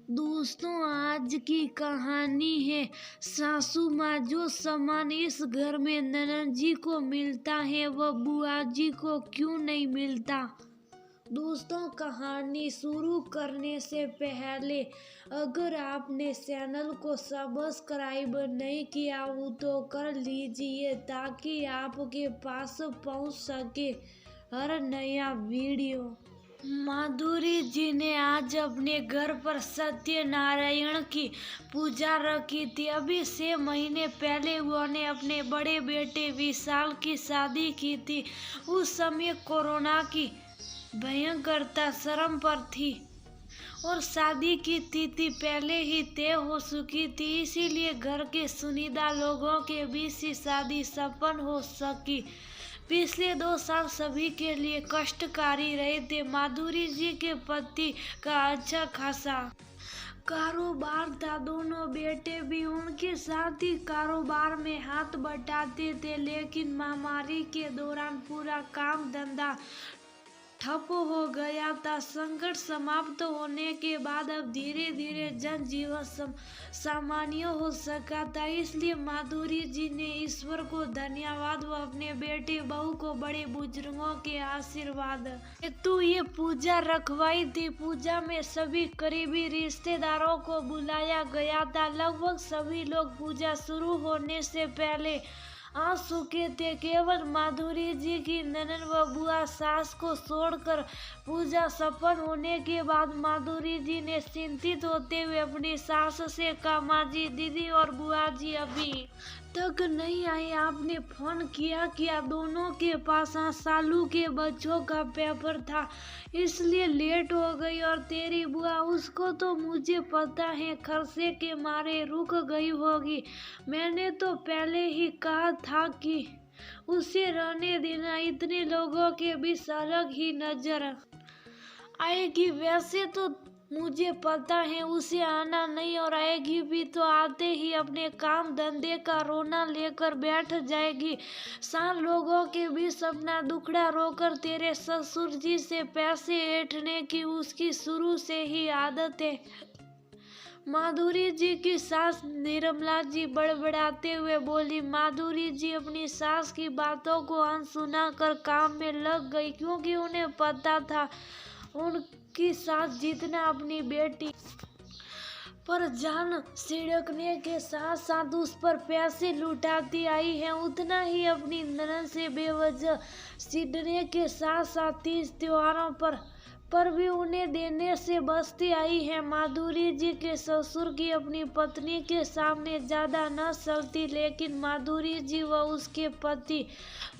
दोस्तों, आज की कहानी है सासू माँ। जो सामान इस घर में ननद जी को मिलता है वह बुआ जी को क्यों नहीं मिलता। दोस्तों, कहानी शुरू करने से पहले अगर आपने चैनल को सब्सक्राइब नहीं किया हो तो कर लीजिए ताकि आपके पास पहुंच सके हर नया वीडियो। माधुरी जी ने आज अपने घर पर सत्यनारायण की पूजा रखी थी। अभी 6 महीने पहले उन्होंने अपने बड़े बेटे विशाल की शादी की थी। उस समय कोरोना की भयंकरता चरम पर थी और शादी की तिथि पहले ही तय हो चुकी थी, इसीलिए घर के चुनिंदा लोगों के बीच ही शादी संपन्न हो सकी। पिछले 2 साल सभी के लिए कष्टकारी रहे थे। माधुरी जी के पति का अच्छा खासा कारोबार था। दोनों बेटे भी उनके साथ ही कारोबार में हाथ बटाते थे, लेकिन महामारी के दौरान पूरा काम धंधा ठप हो गया था। संकट समाप्त होने के बाद अब धीरे धीरे जनजीवन सामान्य हो सका था। इसलिए माधुरी जी ने ईश्वर को धन्यवाद व अपने बेटे बहू को बड़े बुजुर्गों के आशीर्वाद हेतु ये पूजा रखवाई थी। पूजा में सभी करीबी रिश्तेदारों को बुलाया गया था। लगभग सभी लोग पूजा शुरू होने से पहले आ चुके थे। केवल माधुरी जी की ननद व बुआ सास को छोड़कर पूजा संपन्न होने के बाद माधुरी जी ने चिंतित होते हुए अपनी सास से कहा, माँ जी, दीदी और बुआ जी अभी तक नहीं आई। आपने फोन किया? दोनों के पास सालू के बच्चों का पेपर था, इसलिए लेट हो गई। और तेरी बुआ, उसको तो मुझे पता है खर्चे के मारे रुक गई होगी। मैंने तो पहले ही कहा था कि उसे रहने देना, इतने लोगों के बीच अलग ही नजर आएगी। वैसे तो मुझे पता है उसे आना नहीं, और आएगी भी तो आते ही अपने काम धंधे का रोना लेकर बैठ जाएगी। 7 लोगों के बीच अपना दुखड़ा रोकर तेरे ससुर जी से पैसे ऐंठने की उसकी शुरू से ही आदत है। माधुरी जी की सास निर्मला जी बड़बड़ाते हुए बोली। माधुरी जी अपनी सास की बातों को अनसुना कर काम में लग गई, क्योंकि उन्हें पता था उनकी सास जितना अपनी बेटी पर जान छिड़कने के साथ साथ उस पर पैसे लुटाती आई है, उतना ही अपनी ननद से बेवजह चिढ़ने के साथ साथ तीज त्योहारों पर भी उन्हें देने से बचती आई है। माधुरी जी के ससुर की अपनी पत्नी के सामने ज्यादा न चलती, लेकिन माधुरी जी व उसके पति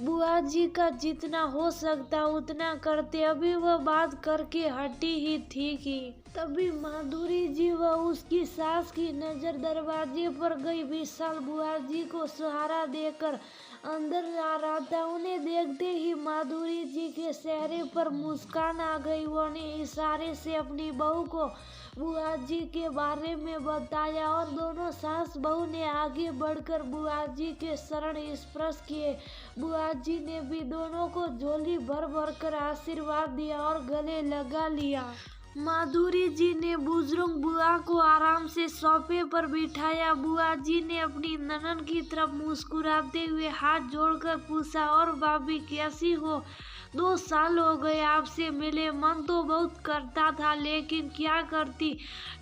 बुआ जी का जितना हो सकता उतना करते। अभी वह बात करके हटी ही थी कि तभी माधुरी जी व उसकी सास की नजर दरवाजे पर गई। विशाल बुआ जी को सहारा देकर अंदर आ रहा था। उन्हें देखते ही माधुरी जी के चेहरे पर मुस्कान आ गई। उन्होंने इशारे से अपनी बहू को बुआ जी के बारे में बताया और दोनों सास बहू ने आगे बढ़कर बुआ जी के चरण स्पर्श किए। बुआ जी ने भी दोनों को झोली भर भर कर आशीर्वाद दिया और गले लगा लिया। माधुरी जी ने बुजुर्ग बुआ को आराम से सोफे पर बिठाया। बुआ जी ने अपनी ननद की तरफ मुस्कुराते हुए हाथ जोड़कर पूछा, और भाभी कैसी हो? 2 साल हो गए आपसे मिले। मन तो बहुत करता था, लेकिन क्या करती।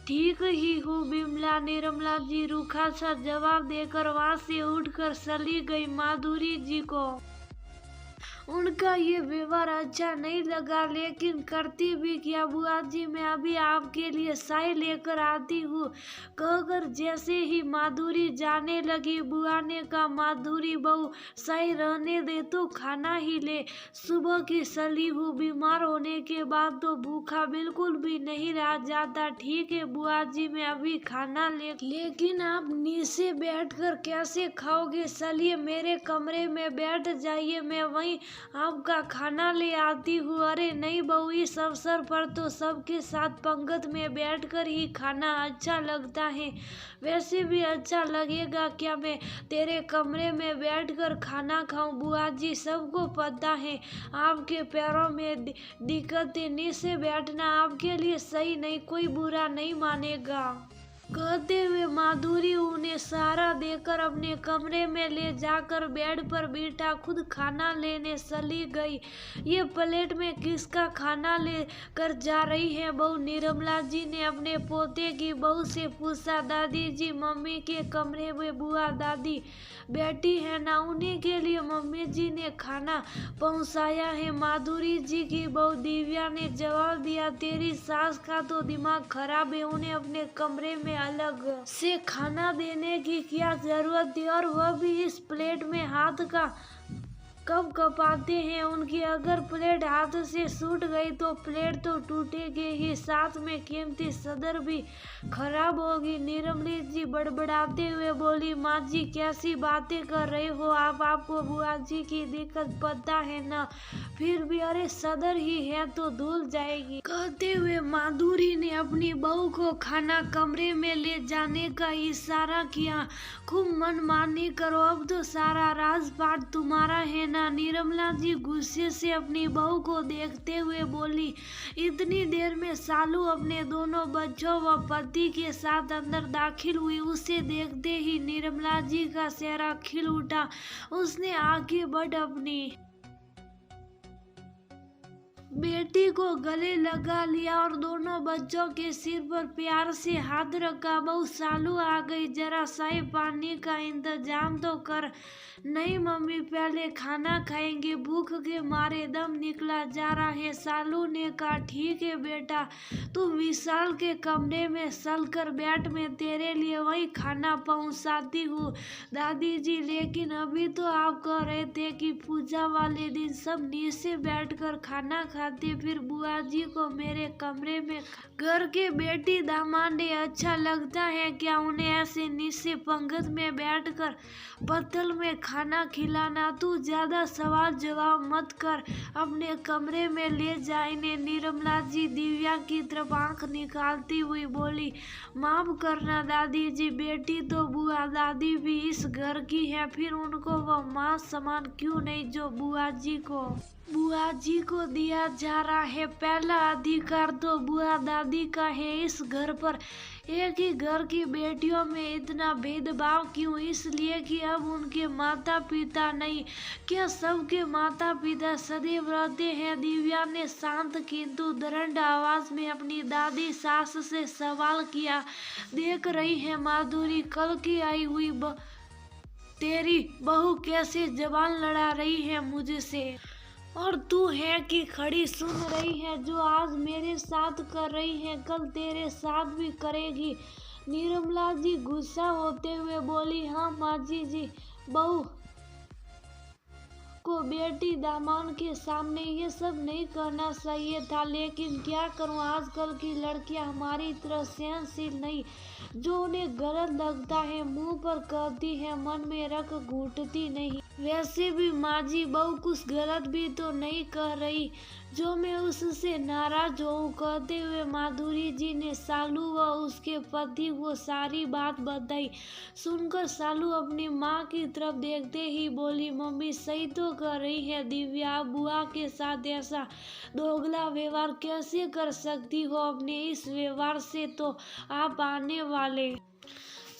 ठीक ही हूँ बिमला। निर्मला जी रूखा सा जवाब देकर वहां से उठकर चली गई। माधुरी जी को उनका ये व्यवहार अच्छा नहीं लगा, लेकिन करती भी क्या। बुआ जी, मैं अभी आपके लिए चाय लेकर आती हूँ, कहकर जैसे ही माधुरी जाने लगी, बुआ ने कहा, माधुरी बहू, चाय रहने दे तो खाना ही ले। सुबह की सली हूँ, बीमार होने के बाद तो भूखा बिल्कुल भी नहीं रहा जाता। ठीक है बुआ जी, मैं अभी खाना लेकिन आप नीचे बैठकर कैसे खाओगे? चलिए मेरे कमरे में बैठ जाइए, मैं वहीं आपका खाना ले आती हूँ। अरे नहीं बहू, इस अवसर पर तो सबके साथ पंगत में बैठकर ही खाना अच्छा लगता है। वैसे भी अच्छा लगेगा क्या मैं तेरे कमरे में बैठकर खाना खाऊं? बुआ जी, सबको पता है आपके पैरों में दिक्कत है। नीचे बैठना आपके लिए सही नहीं, कोई बुरा नहीं मानेगा। कहते हुए माधुरी उन्हें सहारा देकर अपने कमरे में ले जाकर बेड पर बिठा खुद खाना लेने चली गई। ये प्लेट में किसका खाना लेकर जा रही है बहू? निर्मला जी ने अपने पोते की बहू से पूछा। दादी जी, मम्मी के कमरे में बुआ दादी बैठी है ना, उन्हीं के लिए मम्मी जी ने खाना पहुंचाया है। माधुरी जी की बहू दिव्या ने जवाब दिया। तेरी सास का तो दिमाग खराब है, उन्हें अपने कमरे में अलग से खाना देने की क्या जरूरत थी, और वह भी इस प्लेट में हाथ का कब कपाते हैं उनकी। अगर प्लेट हाथ से छूट गई तो प्लेट तो टूटेगी ही, साथ में कीमती सदर भी खराब होगी। निर्मली जी बड़बड़ाते हुए बोली। माँ जी, कैसी बातें कर रहे हो आप? आपको बुआ जी की दिक्कत पता है ना? फिर भी अरे सदर ही है तो धुल जाएगी। कहते हुए माधुरी ने अपनी बहू को खाना कमरे में ले जाने का इशारा किया। खूब मनमानी करो, अब तो सारा राजपाट तुम्हारा है ना? निर्मला जी गुस्से से अपनी बहू को देखते हुए बोली। इतनी देर में सालू अपने दोनों बच्चों व पति के साथ अंदर दाखिल हुई। उसे देखते ही निर्मला जी का चेहरा खिल उठा। उसने आगे बढ़ अपनी बेटी को गले लगा लिया और दोनों बच्चों के सिर पर प्यार से हाथ रखा। बहू, सालू आ गई, जरा चाय पानी का इंतजाम तो कर। नहीं मम्मी, पहले खाना खाएंगे, भूख के मारे दम निकला जा रहा है। सालू ने कहा। ठीक है बेटा, तू विशाल के कमरे में चल कर बैठ, मैं तेरे लिए वही खाना पहुंचाती हूँ। दादी जी, लेकिन अभी तो आप कह रहे थे कि पूजा वाले दिन सब नीचे बैठकर खाना खाते, फिर बुआ जी को मेरे कमरे में घर के बेटी दामादे अच्छा लगता है क्या? उन्हें ऐसे नीचे पंगत में बैठकर पत्तल में खाना खिलाना? तू ज्यादा सवाल जवाब मत कर, अपने कमरे में ले जाए। निर्मला जी दिव्या की तरफ आंख निकालती हुई बोली। माफ करना दादी जी, बेटी तो बुआ दादी भी इस घर की है, फिर उनको वह माँ समान क्यों नहीं जो बुआ जी को दिया जा रहा है। पहला अधिकार तो बुआ दादी का है इस घर पर। एक ही घर की बेटियों में इतना भेदभाव क्यों? इसलिए कि अब उनके माता पिता नहीं। क्या सबके माता पिता सदैव रहते हैं? दिव्या ने शांत किंतु दृढ़ आवाज में अपनी दादी सास से सवाल किया। देख रही है माधुरी, कल की आई हुई तेरी बहू कैसे जबान लड़ा रही है मुझसे, और तू है कि खड़ी सुन रही है? जो आज मेरे साथ कर रही है कल तेरे साथ भी करेगी। निर्मला जी गुस्सा होते हुए बोली। हाँ माँ जी, बहू को बेटी दामाद के सामने ये सब नहीं करना चाहिए था, लेकिन क्या करूं, आजकल की लड़कियां हमारी तरह सहनशील नहीं। जो उन्हें गलत लगता है मुंह पर कहती है, मन में रख घूटती नहीं। वैसे भी माँ जी, बहू कुछ गलत भी तो नहीं कह रही जो मैं उससे नाराज हूँ। कहते हुए माधुरी जी ने सालू व उसके पति को सारी बात बताई। सुनकर सालू अपनी माँ की तरफ देखते ही बोली। मम्मी सही तो कर रही है दिव्या, बुआ के साथ ऐसा दोगला व्यवहार कैसे कर सकती हो? अपने इस व्यवहार से तो आप आने वाले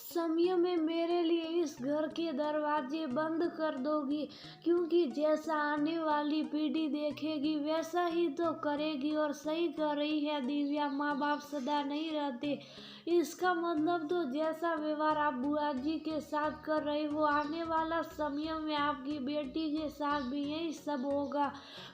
समय में मेरे लिए इस घर के दरवाजे बंद कर दोगी, क्योंकि जैसा आने वाली पीढ़ी देखेगी वैसा ही तो करेगी। और सही कर रही है दिव्या, माँ बाप सदा नहीं रहते। इसका मतलब तो जैसा व्यवहार आप बुआ जी के साथ कर रहे हो, आने वाला समय में आपकी बेटी के साथ भी यही सब होगा।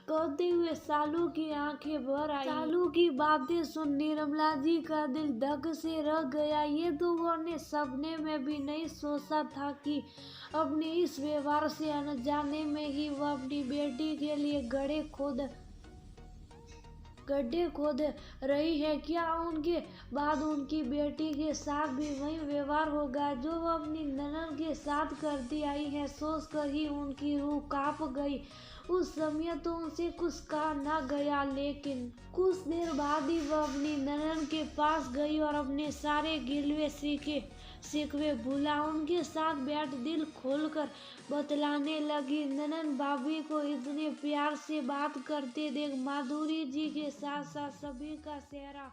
कहते हुए सालू की आंखें भर आई। सालू की बातें सुन निर्मला जी का दिल धक से रह गया। ये तो उन्होंने सपने में भी नहीं सोचा था कि अपने इस व्यवहार से अनजाने में ही वह अपनी बेटी के लिए गड्ढे खोद रही है। क्या उनके बाद उनकी बेटी के साथ भी वही व्यवहार होगा जो वह अपनी ननद के साथ करती आई है? सोचकर ही उनकी रूह कांप गई। उस समय तो उसे कुछ कहा न गया, लेकिन कुछ देर बाद ही वह अपनी ननद के पास गई और अपने सारे गिलवे शिकवे भूला उनके साथ बैठ दिल खोलकर बतलाने लगी। ननद भाभी को इतने प्यार से बात करते देख माधुरी जी के साथ साथ सभी का चेहरा